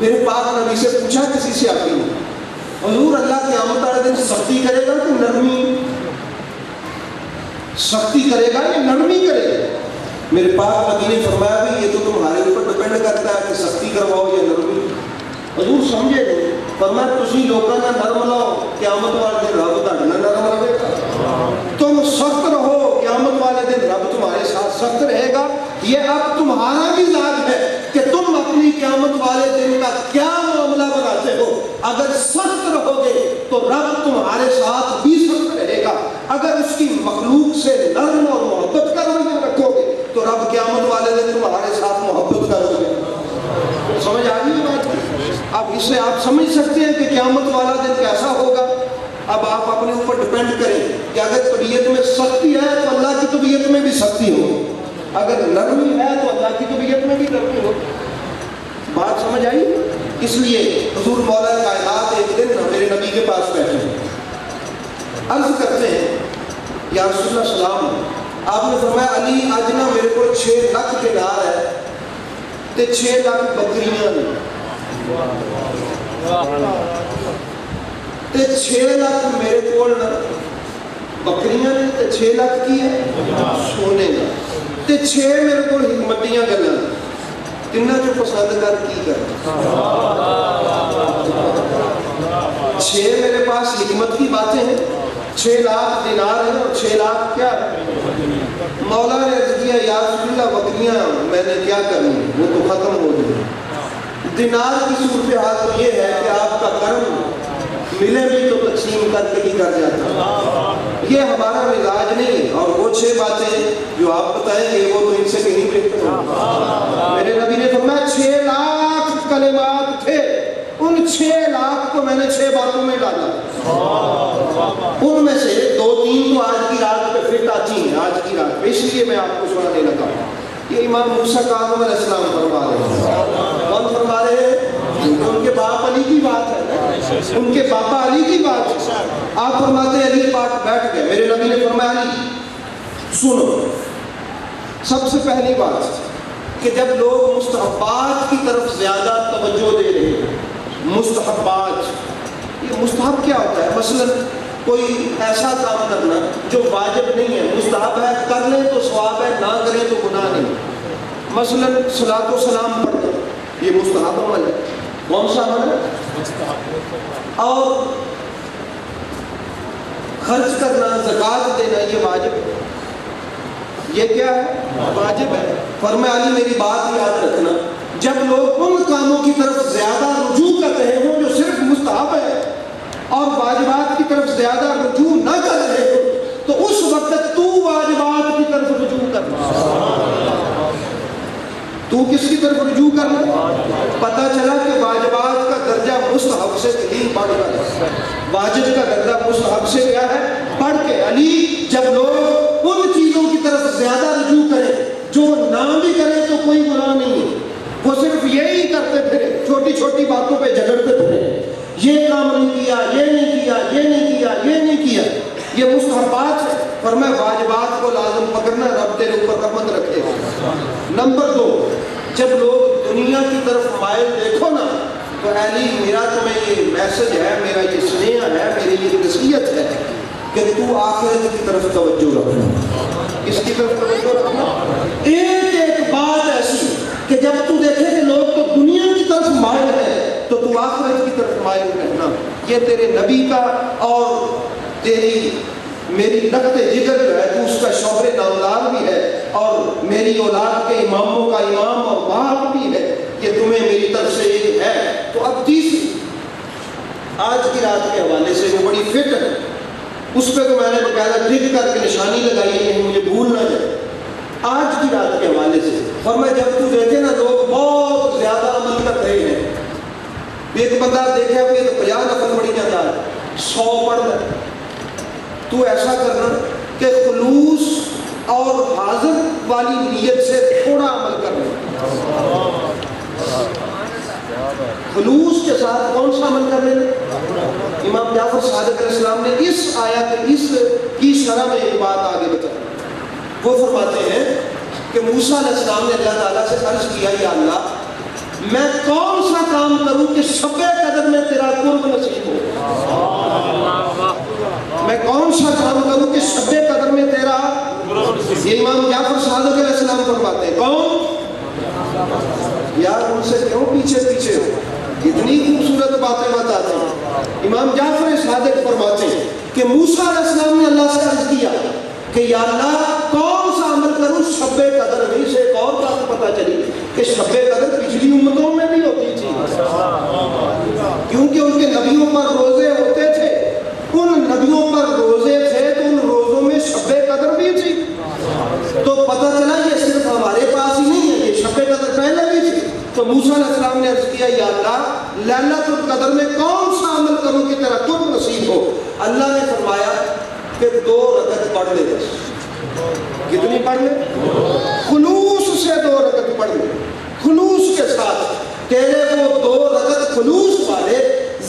میرے پاک نبی سے پوچھا کسی سے آپ نے، حضور اللہ قیامت والے دن سختی کرے گا کہ نرمی؟ سختی کرے گا یا نرمی کرے گا؟ میرے پاک نبی نے فرمایا کہ یہ تو تمہارے اوپر ڈپینڈ کرتا ہے کہ سختی کرواؤ یا نرمی۔ حضور سمجھے نہیں، فرمایا تسی لوگوں کا نرم لاؤ، قیامت والے دن رب تہاڈے نال نرم رہے گا۔ تم سخت رہو، قیامت والے دن رب تمہارے ساتھ سخت رہے گا۔ یہ اب تمہارا مزاج ہے کہ تم اپنی قیامت والے دن کا کیا معاملہ بناتے ہو۔ اگر سخت رہو گے تو رب تمہارے ساتھ بھی سخت رہے گا، اگر اس کی مخلوق سے نرم اور محبت کا رویہ رکھو گے تو رب قیامت والے دن تمہارے ساتھ محبت کا رویہ۔ سمجھ آ گئی بات؟ اب اس سے آپ سمجھ سکتے ہیں کہ قیامت والا دن کیسا ہوگا۔ اب آپ اپنے اوپر ڈپینڈ کریں کہ اگر طبیعت میں سختی ہے تو اللہ کی طبیعت میں بھی سختی ہو، اگر نرمی ہے تو اللہ کی طبیعت میں بھی نرمی ہو۔ بات سمجھ آئی؟ اس لیے حضور مولا کائنات ایک دن میرے نبی کے پاس بیٹھے ہیں، عرض کرتے ہیں یا رسول اللہ سلام، آپ نے فرمایا علی اج نا میرے کو 6 لاکھ دینار ہے تے 6 لاکھ بکریاں نے تے 6 لاکھ میرے کول بکریاں نے تے 6 لاکھ کی ہے سونے کا تے 6 میرے کول حکمتیاں گلاں، تینوں جو پسند کر کی کر 6 میرے پاس حکمت کی باتیں ہیں، 6 لاکھ دینار ہیں اور 6 لاکھ کیا ہے؟ مولا نے عرض کیا یا رسول اللہ بکریاں میں نے کیا کرنی، وہ تو ختم ہو گئی۔ دینار کی صورتحال تو یہ ہے کہ آپ کا کرم ملے بھی تو تقسیم کر کے ہی کر جاتا، یہ ہمارا مزاج نہیں۔ اور وہ 6 باتیں جو آپ بتائیں گے وہ تو ان سے کہیں بہتر ہو۔ میرے نبی نے فرمایا 6 لاکھ کلمات تھے، ان 6 لاکھ کو میں نے 6 باتوں میں ڈالا، ان میں سے 2-3 تو آج کی رات پہ فٹ آتی ہیں، آج کی رات پہ، اس لیے میں آپ کو سنانے لگا۔ یہ امام موسیٰ کاظم علیہ السلام فرما رہے ہیں۔ کون فرما رہے ہیں؟ ان کے باپ علی کی بات ہے، ان کے باپا علی کی بات ہے۔ آپ فرماتے ہیں علی پاک بیٹھ گئے، میرے نبی نے فرمایا علی سنو، سب سے پہلی بات کہ جب لوگ مستحبات کی طرف زیادہ توجہ دے رہے ہیں، مستحبات، یہ مستحب کیا ہوتا ہے؟ مثلا کوئی ایسا کام کرنا جو واجب نہیں ہے، مستحب ہے، کر لیں تو ثواب ہے، نہ کریں تو گناہ نہیں۔ مثلا صلاۃ و سلام پڑھنا، یہ مستحب عمل ہے۔ کون سا عمل ہے؟ اور خرچ کرنا، زکوٰۃ دینا، یہ واجب ہے، یہ کیا ہے؟ واجب ہے۔ فرمایا علی میری بات یاد رکھنا، جب لوگ ان کاموں کی طرف زیادہ رجوع کر رہے ہوں جو صرف مستحب ہے اور واجبات کی طرف زیادہ رجوع نہ کر رہے ہو تو اس وقت تو واجبات کی طرف رجوع کرنا۔ تو کس کی طرف رجوع کرنا؟ پتہ چلا کہ واجبات کا درجہ مستحب سے کہیں بڑھ گیا، واجب کا درجہ مستحب سے کیا ہے؟ بڑھ کے۔ علی جب لوگ ان چیزوں کی طرف زیادہ رجوع کریں جو نہ بھی کریں تو کوئی گناہ نہیں ہے، وہ صرف یہی کرتے پھرے، چھوٹی چھوٹی باتوں پہ جھگڑتے پھرے، یہ کام نہیں کیا، یہ نہیں کیا، یہ نہیں کیا، یہ نہیں کیا، یہ مستحبات ہے۔ فرمایا واجبات کو لازم پکڑنا، رب تیرے اوپر رحمت رکھے گا۔ نمبر 2، جب لوگ دنیا کی طرف مائل دیکھو نا تو علی میرا تمہیں یہ میسج ہے، میرا یہ سنیہ ہے، میری یہ نصیحت ہے کہ تو آخرت کی طرف توجہ رکھنا۔ کس کی طرف توجہ رکھنا؟ ایک بات ایسی کہ جب تو دیکھے کہ لوگ تو دنیا کی طرف مائل ہے تو تو آخرت کی طرف مائل رہنا۔ یہ تیرے نبی کا اور تیری میری لخت جگر جو ہے، تو اس کا شوہر نامدار بھی ہے اور میری اولاد کے اماموں کا امام اور باپ بھی ہے، یہ تمہیں میری طرف سے ایک ہے۔ تو اب تیسری آج کی رات کے حوالے سے وہ بڑی فٹ ہے، اس پہ تو میں نے باقاعدہ ٹک کر کے نشانی لگائی ہے، مجھے بھول نہ جائے۔ آج کی رات کے حوالے سے فرمایا جب تو دیکھے نا لوگ بہت زیادہ عمل کر رہے ہیں، ایک بندہ دیکھے کہ 50 نفل پڑھی جاتا ہے، 100 پڑھ رہا ہے، تو ایسا کرنا کہ خلوص اور حاضر والی نیت سے تھوڑا عمل کرنا، خلوص کے ساتھ کون سا عمل کر لینا؟ امام جعفر صادق علیہ السلام نے اس آیت اس کی شرح میں ایک بات آگے بتائی۔ وہ فرماتے ہیں کہ موسیٰ علیہ السلام نے اللہ تعالیٰ سے عرض کیا یا اللہ میں کون سا کام کروں کہ شب قدر میں تیرا قرب نصیب ہو؟ میں کون سا کام کروں کہ شب قدر میں تیرا؟ یہ امام جعفر صادق علیہ السلام فرماتے ہیں. کون؟ یار ان سے کیوں پیچھے پیچھے ہو؟ اتنی خوبصورت باتیں بتاتے ہیں. امام جعفر صادق فرماتے ہیں کہ موسیٰ علیہ السلام نے اللہ سے عرض کیا کہ یا اللہ کون سا عمل کروں شب قدر میں؟ سے ایک اور بات پتہ چلی کہ شب قدر پچھلی امتوں میں بھی ہوتی تھی، کیونکہ ان کے نبیوں پر روزے ہوتے تھے. ان نبیوں پر روزے تھے تو ان روزوں میں شب قدر بھی تھی. تو پتہ چلا یہ صرف ہمارے پاس ہی نہیں ہے، یہ شب قدر پہلے بھی تھی. تو موسیٰ علیہ السلام نے عرض کیا یا اللہ لیلۃ القدر میں کون سا عمل کروں کہ تیرا قرب نصیب ہو؟ اللہ نے فرمایا کہ 2 رکعت پڑھ لے. بس کتنی پڑھ لے؟ خلوص سے 2 رکعت پڑھ لے، خلوص کے ساتھ. تیرے وہ 2 رکعت خلوص والے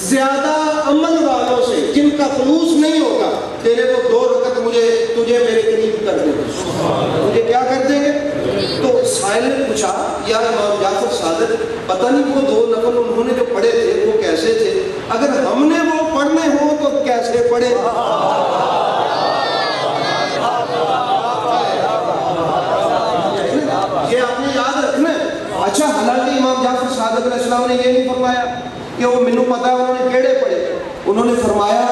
زیادہ عمل والوں سے جن کا خلوص نہیں ہوگا، تیرے وہ 2 رکعت تجھے میرے قریب کر دیں گے. مجھے کیا کر دیں گے؟ تو سائل نے پوچھا یا امام جعفر صادق پتہ نہیں وہ 2 نفل انہوں نے جو پڑھے تھے وہ کیسے تھے؟ اگر ہم نے وہ پڑھنے ہوں تو کیسے پڑھے؟ یہ آپ نے یاد رکھنا ہے. اچھا حالانکہ امام جعفر صادق علیہ السلام نے یہ نہیں فرمایا کہ وہ مینوں پتا ہے انہوں نے کیڑے پڑھے. انہوں نے فرمایا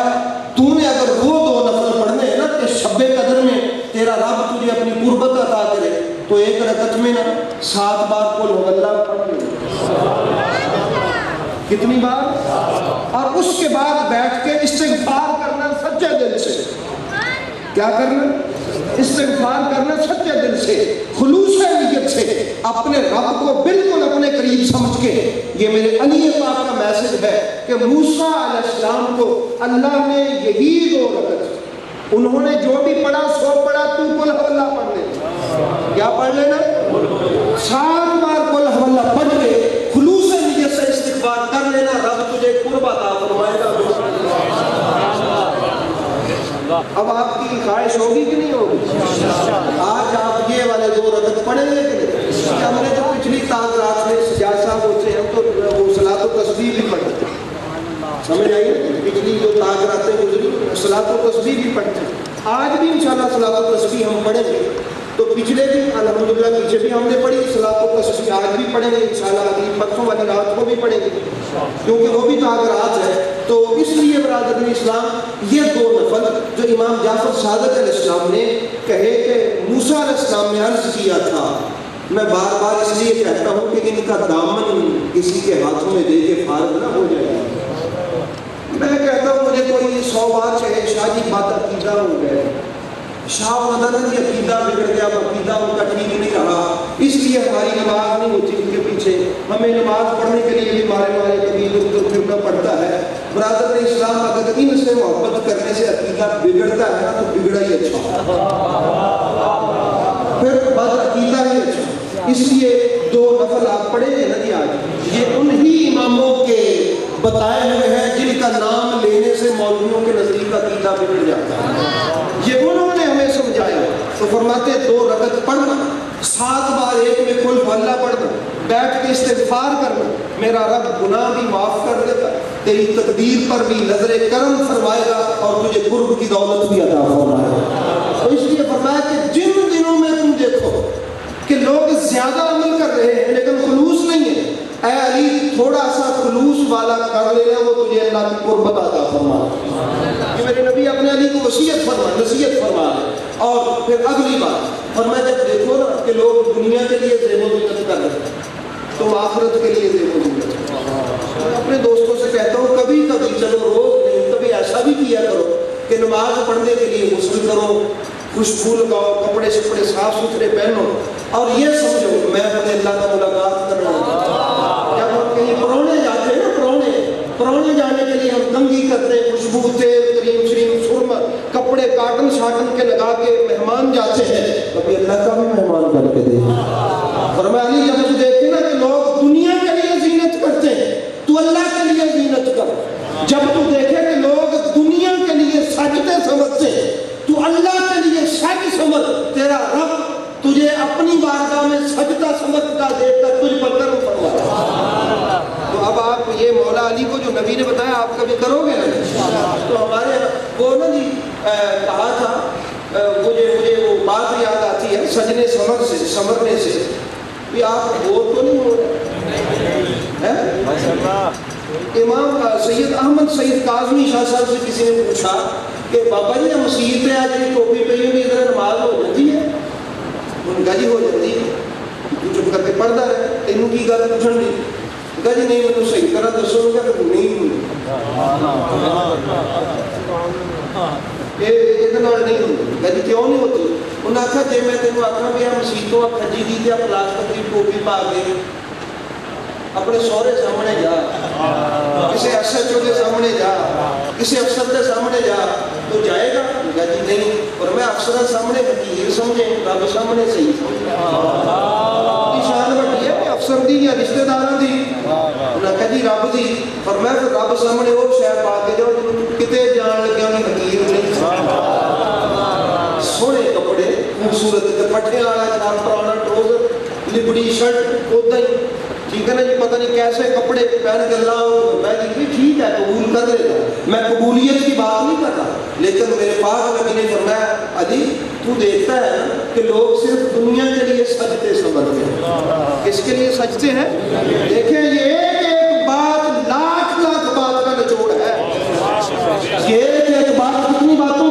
تو نے اگر وہ 2 نفل پڑھنے ہیں نا کہ شب قدر میں تیرا رب تجھے اپنی قربت عطا کرے، تو 1 رکعت میں نا 7 بار قل هو اللہ پڑھ لے. کتنی بار؟ اور اس کے بعد بیٹھ کے استغفار کرنا سچے دل سے. کیا کرنا؟ استغفار کرنا سچے دل سے، خلوص نیت سے، اپنے رب کو بالکل اپنے قریب سمجھ کے. یہ میرے علی پاک کا میسج ہے کہ موسیٰ علیہ السلام کو اللہ نے یہی 2 رکعت، انہوں نے جو بھی پڑھا سو پڑھا، تو قل هو اللہ پڑھ لے. کیا پڑھ لینا؟ 7 بار قل هو اللہ پڑھ کے خلوص نیت سے استغفار کر لینا، رب تجھے قرب عطا فرمائے گا. اب آپ کی خواہش ہوگی کہ نہیں ہوگی؟ آج آپ یہ والے 2 رکعت پڑھیں گے کہ نہیں؟ ہم نے جو پچھلی تاغرات میں سجاد صاحب ہوتے ہیں تو وہ صلاۃ و تسبیح بھی پڑھتے ہیں. سمجھ آئیے؟ پچھلی جو تاغراتیں گزری صلاۃ و تسبیح بھی پڑھتے ہیں. آج بھی انشاءاللہ صلاۃ و تسبیح ہم پڑھیں گے. تو پچھلے بھی الحمدللہ پیچھے بھی ہم نے پڑھی صلاۃ و تسبیح، آج بھی پڑھیں گے انشاءاللہ. اگلی پرسوں والی رات کو بھی پڑھیں گے کیونکہ وہ بھی تاغرات ہے. تو اس لیے برادران اسلام یہ 2 نفل جو امام جعفر صادق علیہ السلام نے کہے کہ موسیٰ علیہ السلام نے عرض کیا تھا، میں بار بار اس لیے کہتا ہوں کہ ان کا دامن کسی کے ہاتھوں میں دے کے فارغ نہ ہو جائے. میں کہتا ہوں مجھے کوئی 100 بار کہے شاہ جی بات عقیدہ ہو گئے، شاہ مدد جی عقیدہ بگڑ گیا، عقیدہ ان کا ٹھیک نہیں رہا، اس لیے ہماری نماز نہیں ہوتی ان کے پیچھے، ہمیں نماز پڑھنے کے لیے بھی مارے کبھی ادھر پھرنا پڑتا ہے. برادر اسلام اگر ان سے محبت کرنے سے عقیدہ بگڑتا ہے نا تو بگڑا ہی اچھا، پھر بد عقیدہ ہی اچھا. اس لیے 2 نفل آپ پڑھیں گے نا جی آج، یہ انہی اماموں کے بتائے ہوئے ہیں جن کا نام لینے سے مولویوں کے نزدیک عقیدہ بگڑ جاتا ہے. یہ انہوں نے ہمیں سمجھایا. تو فرماتے 2 رکعت پڑھنا، 7 بار ایک میں قل هو اللہ پڑھنا، بیٹھ کے استغفار کرنا، میرا رب گناہ بھی معاف کر دے گا، تیری تقدیر پر بھی نظر کرم فرمائے گا اور تجھے قرب کی دولت بھی عطا فرمائے گا. تو اس لیے فرمایا کہ جن دنوں میں تم دیکھو کہ لوگ زیادہ عمل کر رہے ہیں لیکن خلوص نہیں ہے، اے علی تھوڑا سا خلوص والا کر لینا، وہ تجھے اللہ کی قربت عطا فرمائے. یہ میرے نبی اپنے علی کو وصیت فرما. اور پھر اگلی بات فرمایا جب دیکھو نا کہ لوگ دنیا کے لیے زیب و زینت کر رہے ہیں، تم آخرت کے لیے زیب و زینت. میں اپنے دوستوں سے کہتا ہوں کبھی کبھی، چلو روز نہیں، کبھی ایسا بھی کیا کرو کہ نماز پڑھنے کے لیے غسل کرو، خوشبو لگاؤ، کپڑے شپڑے صاف ستھرے پہنو اور یہ سمجھو میں اپنے اللہ کا ملاقات کر رہا ہوں. جب ہم کہیں پرونے جاتے ہیں نا، پرونے جانے کے لیے ہم کنگھی کرتے ہیں، خوشبو، تیل، کریم شریم، سرما، کپڑے کاٹن شاٹن کے لگا کے مہمان جاتے ہیں. کبھی اللہ کا بھی مہمان کر کے دے. فرمایا علی جب تو دیکھتے نا کہ لوگ دنیا کے لیے زینت کرتے ہیں تو اللہ کے لیے زینت کر. جب تو دیکھے کہ لوگ دنیا کے لیے سجدے سمجھتے ہیں تو اللہ کے لیے سج سمجھ، تیرا رب تجھے اپنی بارگاہ میں سجدہ سمجھتا دیکھ کر تجھ پر کرم فرمائے. تو اب یہ مولا علی کو جو نبی نے بتایا آپ کبھی کرو گے نا؟ تو ہمارے وہ نا جی کہا تھا، مجھے وہ بات یاد آتی ہے سجنے سمرنے سے بھی آپ بور تو نہیں ہو رہے؟ امام سید احمد سید کاظمی شاہ صاحب سے کسی نے پوچھا کہ بابا جی مسیح پہ آج کی ٹوپی پہ بھی ادھر نماز ہو جاتی ہے؟ ان کا جی ہو جاتی ہے، تو چپ کر کے پڑھتا ہے، تینوں کی گل پوچھن دی، کہا جی نہیں مجھے صحیح طرح دسو گا کہ نہیں ہوئی یہ نہیں ہوتی، کہا جی کیوں نہیں ہوتی؟ انہوں نے آخیا جی میں تینوں آخا بھی مسیح تو کھجی دی یا پلاسٹک کی ٹوپی پا کے اپنے سہرے سامنے جا، کسی ایس ایچ او کے سامنے جا، کسی افسر کے سامنے جا تو جائے گا؟ کہا جی نہیں، اور میں افسر سامنے وکیل سمجھے رب سامنے صحیح سمجھے شان بڑی ہے کہ افسر دی یا رشتہ داروں دی؟ انہوں نے کہا جی رب دی، اور میں پھر رب سامنے وہ شہر پا کے جاؤ کتے جان لگیا نہیں وکیل نہیں، سونے کپڑے خوبصورت پٹھے والا جناب پرانا ٹروزر لبڑی شرٹ اودا ہی ٹھیک ہے نا جی، پتہ نہیں کیسے کپڑے پہن کے اللہ میں جی ٹھیک ہے قبول کر لیتا، میں قبولیت کی بات نہیں کرتا، لیکن میرے پاس نبی نے فرمایا علی تو دیکھتا ہے نا کہ لوگ صرف دنیا کے لیے سجتے سمجھتے ہیں، کس کے لیے سجتے ہیں؟ دیکھیں یہ ایک بات لاکھ بات کا نچوڑ ہے، یہ ایک بات کتنی باتوں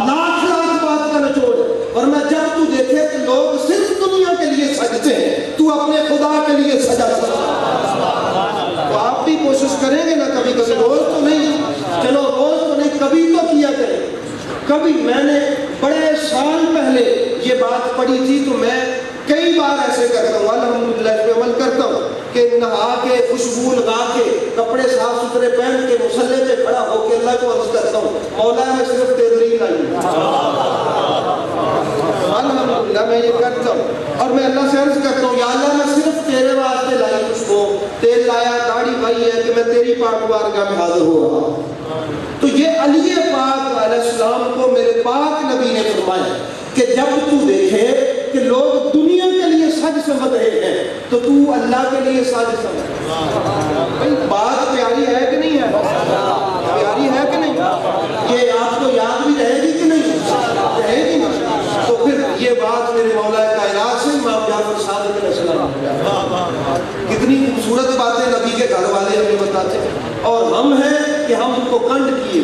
لاکھ بات کا نچوڑ ہے، اور میں جب تو دیکھے کہ لوگ صرف دنیا کے لیے سجتے ہیں تو اپنے خدا کے لیے سجا سکتا، تو آپ بھی کوشش کریں گے نا کبھی روز تو نہیں، چلو روز تو نہیں کبھی تو کیا کریں۔ کبھی میں نے بڑے سال پہلے یہ بات پڑھی تھی تو میں کئی بار ایسے کرتا ہوں، الحمدللہ اس پہ عمل کرتا ہوں کہ نہا کے خوشبو لگا کے کپڑے صاف ستھرے پہن کے مصلے پہ کھڑا ہو کے اللہ کو عرض کرتا ہوں مولا میں صرف تیرے لیے لائی ہوں، الحمدللہ میں یہ کرتا ہوں، اور میں اللہ سے عرض کرتا ہوں یا اللہ میں صرف تیرے واسطے لائی اس کو، تیل لایا داڑھی بھائی ہے کہ میں تیری پاک بارگاہ میں حاضر ہو رہا ہوں۔ تو یہ علی پاک علیہ السلام کو میرے پاک نبی نے فرمایا کہ جب تو دیکھے کہ لوگ دنیا کے لیے سج سمجھ رہے ہیں تو تو اللہ کے لیے سج سمجھ، بھائی بات پیاری ہے کہ نہیں ہے؟ پیاری ہے کہ نہیں؟ یہ آپ کو یاد بھی رہے گی کہ نہیں؟ رہے گی نا؟ تو پھر یہ بات میرے مولا کائنات سے امام جعفر صادق علیہ السلام، کتنی خوبصورت باتیں نبی کے گھر والے ہمیں بتاتے ہیں، اور ہم ہیں کہ ہم ان کو کنڈ کیے،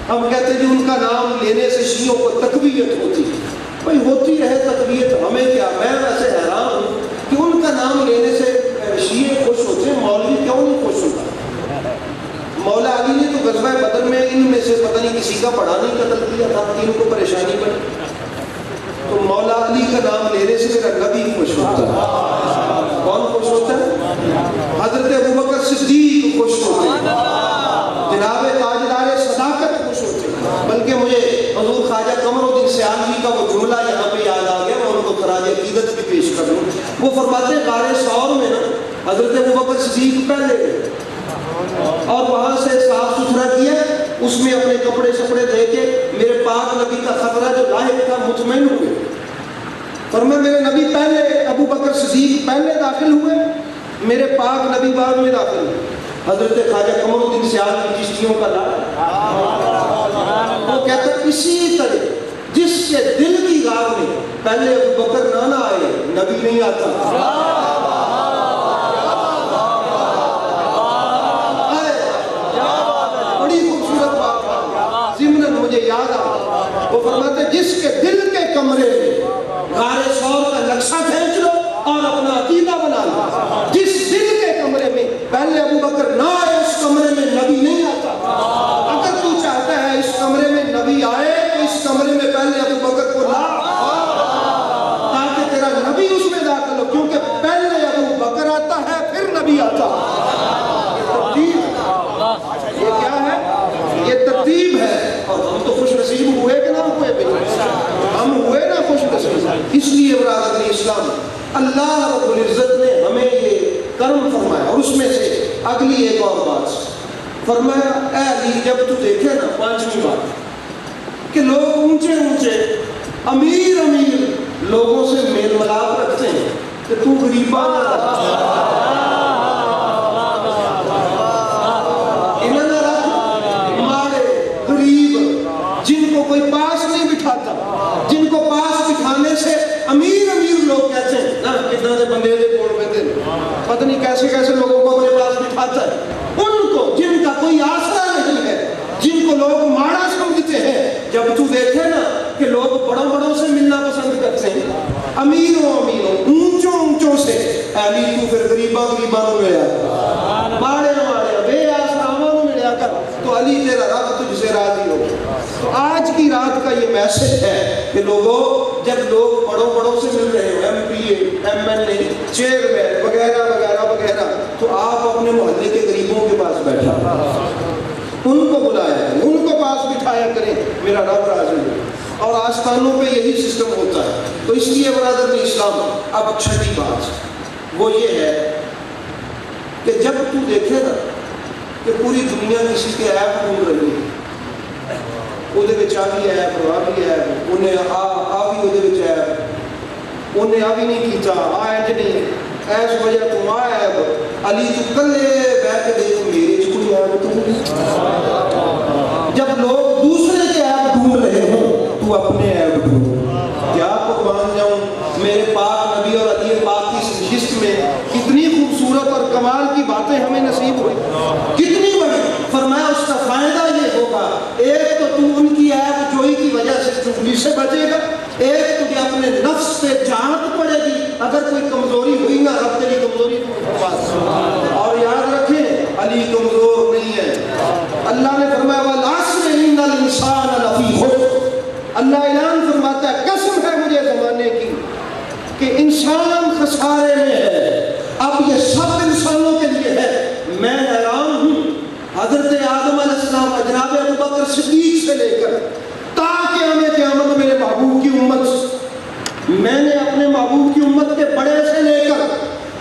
ہم کہتے ہیں جی ان کا نام لینے سے شیعوں کو تقویت ہوتی ہے، بھائی ہوتی رہے تقویت ہمیں کیا، میں ویسے حیران ہوں کہ ان کا نام لینے سے شیعہ خوش ہوتے ہیں، مولوی کیوں نہیں خوش ہوتا؟ مولا علی نے تو غزوہ بدر میں ان میں سے پتہ نہیں کسی کا بڑا نہیں قتل کیا تھا، ان کو پریشانی بنی، تو مولا علی کا نام لینے سے میرا نبی خوش ہوتا ہے، کون خوش ہوتا ہے؟ حضرت ابوبکر صدیق خوش ہوتے ہیں، جناب تاجدار صداقت خوش ہوتے ہیں، بلکہ مجھے حضور خواجہ قمر الدین سیالوی کا وہ جملہ یہاں پہ یاد آ گیا، میں ان کو خراج عقیدت بھی پیش کر لوں۔ وہ فرماتے ہیں غار ثور میں نا حضرت ابوبکر صدیق پہلے اور وہاں سے صاف ستھرا کیا، اس میں اپنے کپڑے شپڑے دے کے میرے پاک نبی کا خطرہ جو لاحق تھا مطمئن ہوئے، فرمایا میرے نبی پہلے، ابوبکر صدیق پہلے داخل ہوئے، میرے پاک نبی بعد میں داخل ہوئے۔ حضرت خواجہ قمر الدین سیالوی چشتیوں کا لاڈ، وہ کہتا ہے اسی طرح جس کے دل کی غار میں پہلے ابوبکر نہ آئے نبی نہیں آتا، بڑی خوبصورت بات ضمن مجھے یاد آ، وہ فرماتے جس کے دل کے کمرے میں غار ثور کا نقشہ کھینچ لو اور اپنا عقیدہ بنا لو، جس دل کے کمرے میں پہلے ابوبکر نہ آئے اس کمرے میں نبی نہیں آتا، اگر تو چاہتا ہے اس کمرے میں نبی آئے تو اس کمرے میں پہلے ابوبکر کو لا تاکہ تیرا نبی اس میں داخل ہو، کیونکہ پہلے ابوبکر آتا ہے پھر نبی آتا، یہ کیا ہے؟ یہ ترتیب ہے، اور ہم تو خوش نصیب ہوئے کہ نہ ہوئے؟ ہم ہوئے نا خوش نصیب، اس لیے برادر اسلام اللہ رب العزت نے ہمیں یہ کرم فرمایا، اور اس میں سے اگلی ایک اور بات فرمایا اے علی جب تو دیکھے نا پانچویں بات کہ لوگ اونچے اونچے امیر لوگوں سے میل ملاپ رکھتے ہیں کہ تو غریباں غریباں نوں ملیا کر، ماڑے بے آسراواں نوں ملیا کر، تو علی تیرا رب تجھ سے راضی ہو۔ تو آج کی رات کا یہ میسج ہے کہ لوگوں، جب لوگ بڑوں بڑوں سے مل رہے ہو، M P A, M L A, chairman وغیرہ وغیرہ وغیرہ، تو آپ اپنے محلے کے غریبوں کے پاس بیٹھا ان کو بلایا کریں، ان کو پاس بٹھایا کریں، میرا رب راضی ہو۔ اور آستانوں پہ یہی سسٹم ہوتا ہے۔ تو اس لیے برادر اسلام، اب چھٹی بات وہ یہ ہے کہ جب تو دیکھے نا کہ پوری دنیا کسی کے عیب ڈھونڈ رہی ہے، وہ بھی عیب، وہ بھی عیب، انہیں آ بھی وہ عیب، انہیں آ بھی نہیں کیتا، آج نہیں ایس وجہ تو آ عیب، علی تو کلے بیٹھ کے دیکھ میرے کوئی عیب تو نہیں۔ جب لوگ دوسرے کے عیب ڈھونڈ رہے ہوں تو اپنے عیب ڈھونڈ۔ کیا قربان جاؤں، میرے پاک نبی اور علی پاک کی اس نشست میں کتنی خوبصورت اور کمال کی باتیں ہمیں نصیب ہوئی، کتنی بڑی۔ فرمایا اس کا فائدہ یہ ہوگا، ایک تو ان کی عیب جوئی کی وجہ سے چغلی سے بچے گا، ایک تجھے اپنے نفس پہ جانچ پڑے گی، اگر کوئی کمزوری ہوئی نا رب تیری کمزوری کو۔ اور یاد رکھیں علی کمزور نہیں ہے۔ اللہ نے فرمایا والعصر ان الانسان لفی خسر، اللہ اعلان فرماتا ہے قسم ہے مجھے زمانے کی کہ انسان خسارے میں ہے۔ اب یہ سب انسانوں کے لیے ہے۔ میں حیران ہوں، حضرت آدم علیہ السلام، جناب ابوبکر صدیق سے لے کر تا قیامت میرے محبوب کی امت، میں نے اپنے محبوب کی امت کے بڑے سے لے کر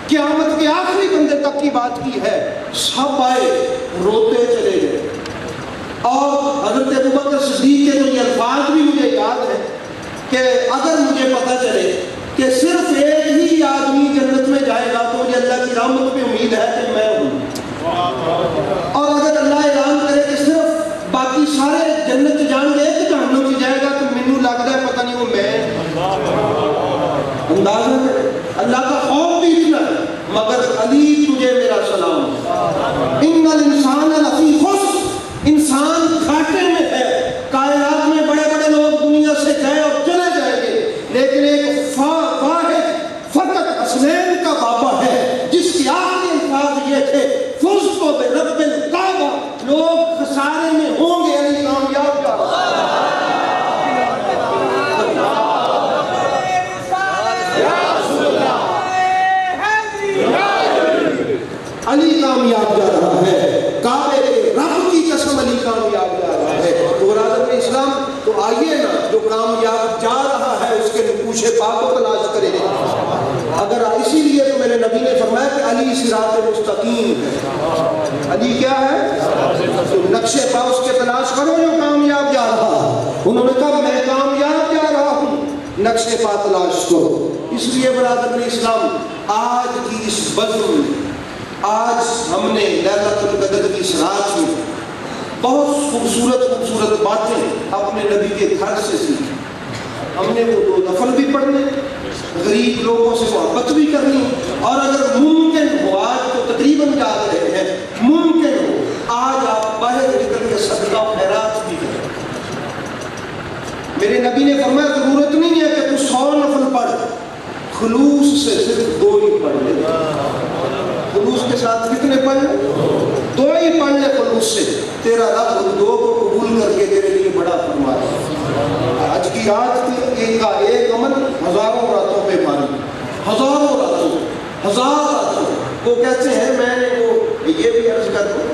قیامت کے آخری بندے تک کی بات کی ہے، سب آئے روتے چلے گئے۔ اور حضرت ابوبکر صدیق کے تو یہ الفاظ بھی مجھے یاد ہے کہ اگر مجھے پتہ چلے کہ صرف ایک ہی آدمی جنت میں جائے گا تو مجھے اللہ کی رحمت پہ امید ہے کہ میں ہوں، اور اگر اللہ اعلان کرے کہ صرف باقی سارے جنت جان گے کہ جہنم میں جائے گا تو مینوں لگتا ہے پتہ نہیں وہ میں اندازہ ہے۔ اللہ کا خوف بھی اتنا ہے، مگر علی تجھے میرا سلام۔ ان الانسان لفی خسر، انسان گھاٹے میں ہے۔ کائنات میں بڑے بڑے لوگ دنیا سے گئے اور چلے جائیں گے، لیکن ایک واحد فقط حسنین کا بابا ہے جس کے آخری الفاظ یہ تھے فزت برب الکعبہ، لوگ خسارے میں ہوں گے، علی کامیاب کا۔ علی کامیاب جا رہا ہے، کعبے کے رب کی قسم علی کامیاب جا رہا ہے۔ تو برادر اسلام، تو آئیے نا جو کامیاب جا رہا ہے اس کے نقوش پاک کو تلاش کریں۔ اگر اسی لیے تو میرے نبی نے فرمایا کہ علی صراط مستقیم ہے۔ علی کیا ہے؟ تو نقش پا اس کے تلاش کرو جو کامیاب جا رہا۔ انہوں نے کہا میں کامیاب جا رہا ہوں، نقش پا تلاش کرو۔ اس لیے برادر اسلام، آج کی اس بزم میں، آج ہم نے لیلۃ القدر کی اس رات میں بہت خوبصورت باتیں اپنے نبی کے گھر سے سیکھی۔ ہم نے وہ 2 نفل بھی پڑھنے، غریب لوگوں سے محبت بھی کرنی، اور اگر ممکن ہو آج تو تقریباً جا رہے ہیں، ممکن ہو آج آپ باہر نکل کے صدقہ و خیرات بھی کریں۔ میرے نبی نے فرمایا ضرورت نہیں ہے کہ تو 100 نفل پڑھ، خلوص سے صرف 2 ہی پڑھ لے۔ خلوص کے ساتھ کتنے پڑھ لے؟ 2 ہی پڑھ لے خلوص سے، تیرا رب ان 2 کو قبول کر کے تیرے لیے بڑا فرما ہے۔ آج کی رات کا ایک عمل ہزاروں راتوں پہ مانی، ہزاروں راتوں، ہزار راتوں۔ وہ کہتے ہیں، میں نے وہ یہ بھی عرض کر دوں،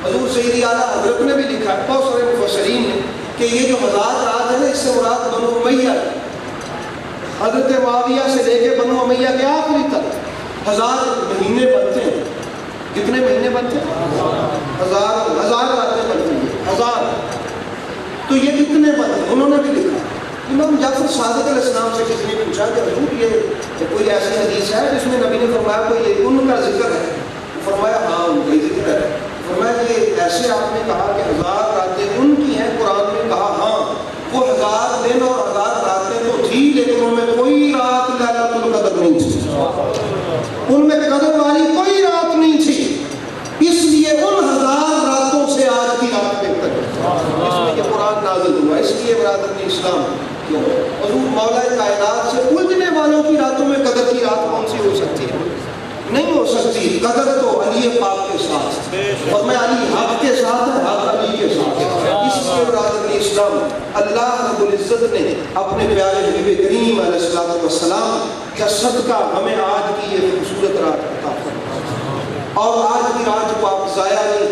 حضور سیدی اعلیٰ حضرت نے بھی لکھا ہے، بہت سارے مفسرین نے، کہ یہ جو 1000 رات ہے نا، اس سے مراد بنو امیہ، حضرت معاویہ سے لے کے بنو امیہ کے آخری تک 1000 مہینے بنتے ہیں۔ کتنے مہینے بنتے ہیں؟ 1000 راتیں بنتی ہیں، 1000۔ تو یہ کتنے بنتے ہیں؟ انہوں نے بھی لکھا۔ امام جعفر صادق علیہ السلام سے کسی نے پوچھا کہ حضور یہ کوئی ایسی حدیث ہے جس میں نبی نے فرمایا کوئی یہ ان کا ذکر ہے؟ فرمایا ہاں ان کا ذکر ہے۔ فرمایا یہ ایسے آپ نے کہا کہ 1000 راتیں ان کی ہیں، قرآن نے کہا ہاں وہ 1000 دن اور 1000 راتیں تو تھی، لیکن ان میں کوئی رات لیلۃ القدر نہیں تھی، ان میں قدر والی کوئی رات نہیں تھی۔ اس لیے ان 1000 راتوں سے آج کی رات بہتر ہے، اس میں یہ قرآن نازل ہوا۔ اس لیے برادر اسلام، حضور مولا کائنات سے الجھنے والوں کی راتوں میں قدر کی رات کون سی ہو سکتی ہے؟ نہیں ہو سکتی، قدر تو علی پاک کے ساتھ، اور میں علی حق کے ساتھ ہے، حق علی کے ساتھ۔ اس لیے برادران اسلام، اللہ رب العزت نے اپنے پیارے نبی کریم علیہ السلام کا صدقہ ہمیں آج کی یہ خوبصورت رات عطا فرمایا، اور آج کی رات کو آپ ضائع نہیں